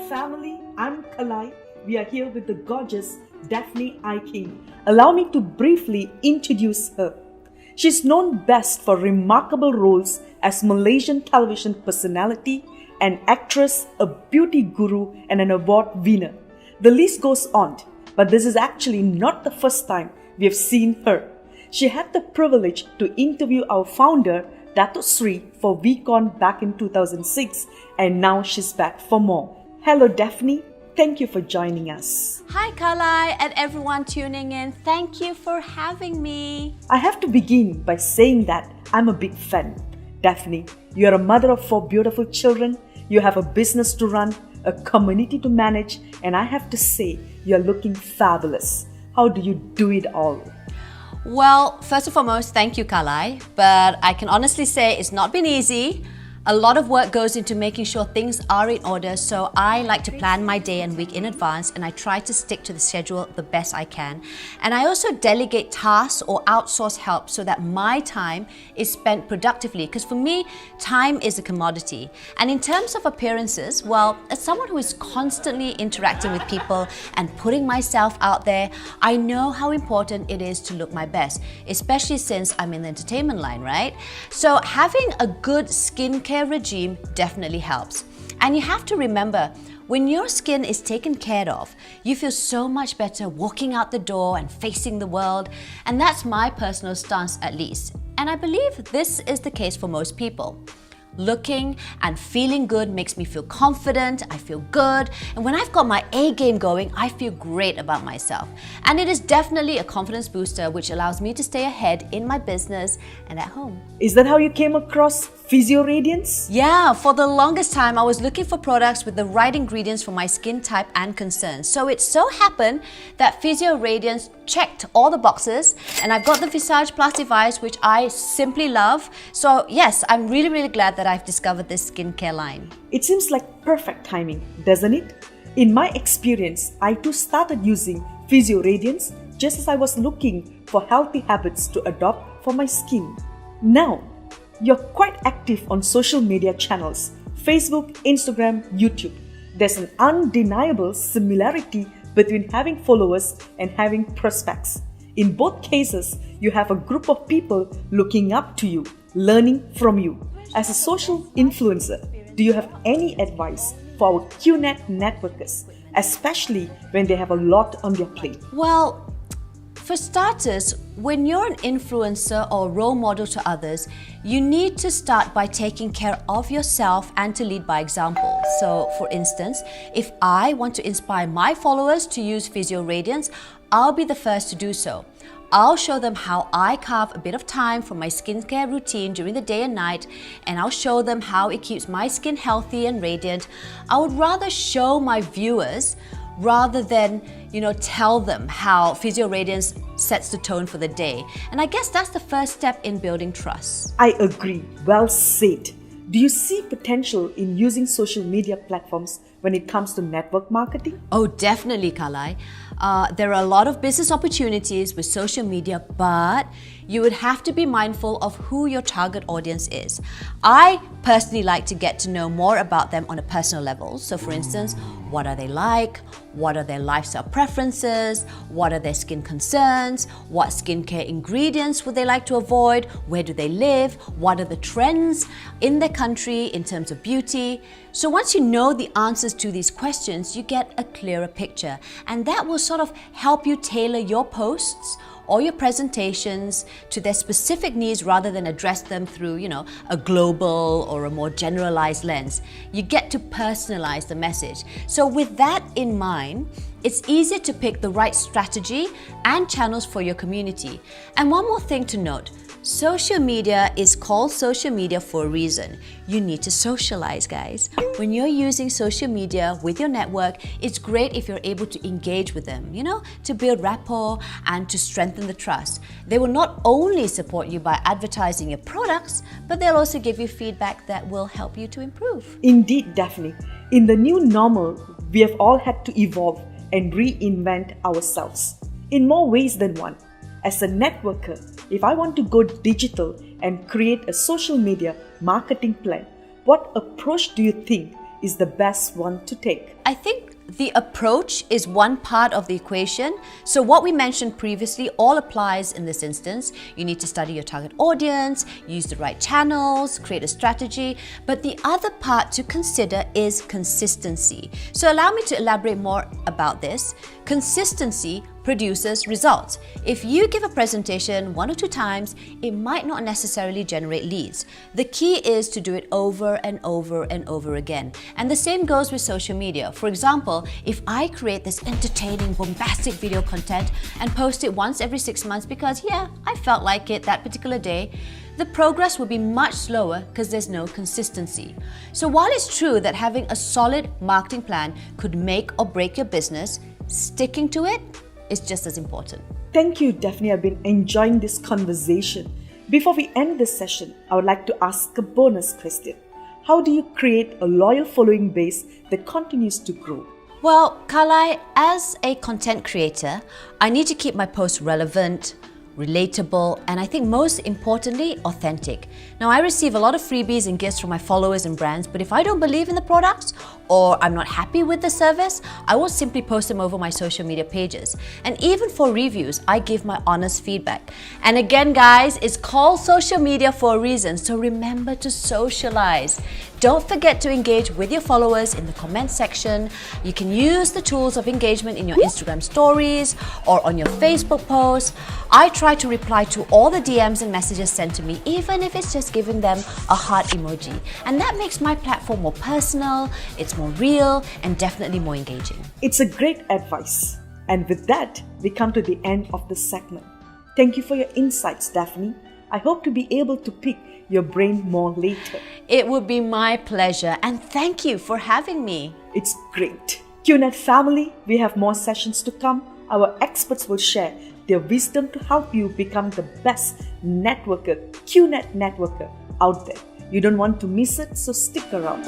family, I'm Kalai. We are here with the gorgeous Daphne Iking. Allow me to briefly introduce her. She's known best for remarkable roles as Malaysian television personality, an actress, a beauty guru, and an award winner. The list goes on, but this is actually not the first time we have seen her. She had the privilege to interview our founder, Datuk Sri, for VCon back in 2006, and now she's back for more. Hello Daphne, thank you for joining us. Hi Kalai and everyone tuning in. Thank you for having me. I have to begin by saying that I'm a big fan. Daphne, you're a mother of 4 beautiful children, you have a business to run, a community to manage, and I have to say, you're looking fabulous. How do you do it all? Well, first and foremost, thank you Kalai, but I can honestly say it's not been easy. A lot of work goes into making sure things are in order, so I like to plan my day and week in advance, and I try to stick to the schedule the best I can. And I also delegate tasks or outsource help so that my time is spent productively, because for me, time is a commodity. And in terms of appearances, well, as someone who is constantly interacting with people and putting myself out there, I know how important it is to look my best, especially since I'm in the entertainment line, right? So having a good skincare regime definitely helps. And you have to remember, when your skin is taken care of, you feel so much better walking out the door and facing the world. And that's my personal stance at least. And I believe this is the case for most people. Looking and feeling good makes me feel confident, I feel good, and when I've got my A game going, I feel great about myself. And it is definitely a confidence booster which allows me to stay ahead in my business and at home. Is that how you came across Physio Radiance? Yeah, for the longest time I was looking for products with the right ingredients for my skin type and concerns. So it so happened that Physio Radiance checked all the boxes, and I've got the Visage Plus device which I simply love. So yes, I'm really glad that I've discovered this skincare line. It seems like perfect timing, doesn't it? In my experience, I too started using Physio Radiance just as I was looking for healthy habits to adopt for my skin. Now, you're quite active on social media channels, Facebook, Instagram, YouTube. There's an undeniable similarity between having followers and having prospects. In both cases, you have a group of people looking up to you, learning from you. As a social influencer, do you have any advice for our Qnet networkers, especially when they have a lot on their plate? Well, for starters, when you're an influencer or role model to others, you need to start by taking care of yourself and to lead by example. So, for instance, if I want to inspire my followers to use Physio Radiance, I'll be the first to do so. I'll show them how I carve a bit of time for my skincare routine during the day and night, and I'll show them how it keeps my skin healthy and radiant. I would rather show my viewers rather than, tell them how Physio Radiance sets the tone for the day. And I guess that's the first step in building trust. I agree. Well said. Do you see potential in using social media platforms when it comes to network marketing? Oh, definitely, Kalai. There are a lot of business opportunities with social media, but you would have to be mindful of who your target audience is. I personally like to get to know more about them on a personal level. So for instance, what are they like? What are their lifestyle preferences? What are their skin concerns? What skincare ingredients would they like to avoid? Where do they live? What are the trends in their country in terms of beauty? So once you know the answers to these questions, you get a clearer picture, and that will sort of help you tailor your posts or your presentations to their specific needs rather than address them through, a global or a more generalized lens. You get to personalize the message. So with that in mind, it's easier to pick the right strategy and channels for your community. And one more thing to note, social media is called social media for a reason. You need to socialize, guys. When you're using social media with your network, it's great if you're able to engage with them, to build rapport and to strengthen the trust. They will not only support you by advertising your products, but they'll also give you feedback that will help you to improve. Indeed, Daphne. In the new normal, we have all had to evolve and reinvent ourselves in more ways than one. As a networker, if I want to go digital and create a social media marketing plan, what approach do you think is the best one to take? I think the approach is one part of the equation. So what we mentioned previously all applies in this instance. You need to study your target audience, use the right channels, create a strategy. But the other part to consider is consistency. So allow me to elaborate more about this. Consistency produces results. If you give a presentation 1 or 2 times, it might not necessarily generate leads. The key is to do it over and over and over again. And the same goes with social media. For example, if I create this entertaining, bombastic video content and post it once every 6 months because, yeah, I felt like it that particular day, the progress will be much slower because there's no consistency. So while it's true that having a solid marketing plan could make or break your business, sticking to it is just as important. Thank you, Daphne. I've been enjoying this conversation. Before we end this session, I would like to ask a bonus question. How do you create a loyal following base that continues to grow? Well, Kalai, as a content creator, I need to keep my posts relevant, relatable, and I think most importantly, authentic. Now, I receive a lot of freebies and gifts from my followers and brands, but if I don't believe in the products or I'm not happy with the service, I will simply post them over my social media pages. And even for reviews, I give my honest feedback. And again, guys, it's called social media for a reason, so remember to socialize. Don't forget to engage with your followers in the comment section. You can use the tools of engagement in your Instagram stories or on your Facebook posts. I try to reply to all the DMs and messages sent to me, even if it's just giving them a heart emoji. And that makes my platform more personal, it's more real, and definitely more engaging. It's a great advice. And with that, we come to the end of the segment. Thank you for your insights, Daphne. I hope to be able to pick your brain more later. It would be my pleasure, and thank you for having me. It's great. Qnet family, we have more sessions to come. Our experts will share their wisdom to help you become the best networker, Qnet networker out there. You don't want to miss it, so stick around.